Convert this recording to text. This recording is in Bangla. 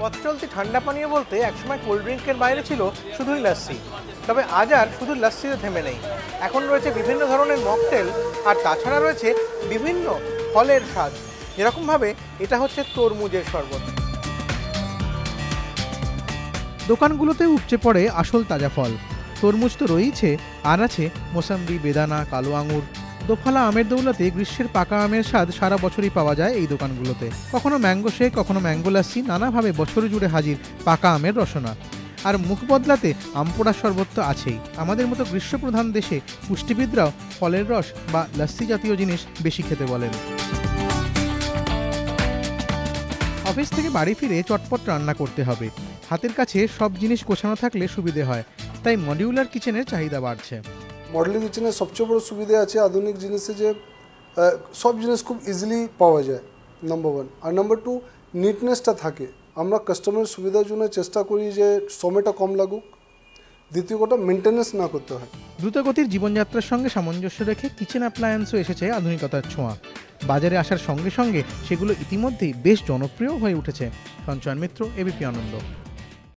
পথ চলতি ঠান্ডা পানীয় বলতে একসময় কোল্ড ড্রিঙ্কের বাইরে ছিল শুধুই লাস্সি। তবে আজ আর শুধু লাস্সিতে থেমে নেই, এখন রয়েছে বিভিন্ন ধরনের মকটেল, আর তাছাড়া রয়েছে বিভিন্ন ফলের স্বাদ। যেরকমভাবে এটা হচ্ছে তরমুজের শরবত। দোকানগুলোতে উপচে পড়ে আসল তাজা ফল। তরমুজ তো রয়েছে, আর আছে মোসাম্বি, বেদানা, কালো আঙুর। দোফালা আমের দৌলতে গ্রীষ্মের পাকা আমের স্বাদ সারা বছরই পাওয়া যায় এই দোকানগুলোতে। কখনো ম্যাঙ্গো শেক, কখনো ম্যাঙ্গো লাস্সি, নানাভাবে বছর জুড়ে হাজির পাকা আমের রসনা। আর মুখ বদলাতে আমপোড়া শরবত তো আছেই। আমাদের মতো গ্রীষ্মপ্রধান দেশে পুষ্টিবিদরাও ফলের রস বা লাস্সি জাতীয় জিনিস বেশি খেতে বলেন। অফিস থেকে বাড়ি ফিরে চটপট রান্না করতে হবে, হাতের কাছে সব জিনিস গোছানো থাকলে সুবিধে হয়, তাই মডিউলার কিচেনের চাহিদা বাড়ছে। মডেলিং কিচেনের সবচেয়ে বড় সুবিধা আছে আধুনিক জিনিসে যে সব জিনিস খুব ইজিলি পাওয়া যায়, নাম্বার 1। আর নাম্বার 2, নিটনেসটা থাকে। আমরা কাস্টমারের সুবিধার জন্য চেষ্টা করি যে সময়টা কম লাগুক, দ্বিতীয় কথা মেনটেন্যান্স না করতে হয়। দ্রুতগতির জীবনযাত্রার সঙ্গে সামঞ্জস্য রেখে কিচেন অ্যাপ্লায়েন্সও এসেছে আধুনিকতার ছোঁয়া। বাজারে আসার সঙ্গে সঙ্গে সেগুলো ইতিমধ্যেই বেশ জনপ্রিয় হয়ে উঠেছে। সঞ্চয়ন মিত্র, এবিপি আনন্দ।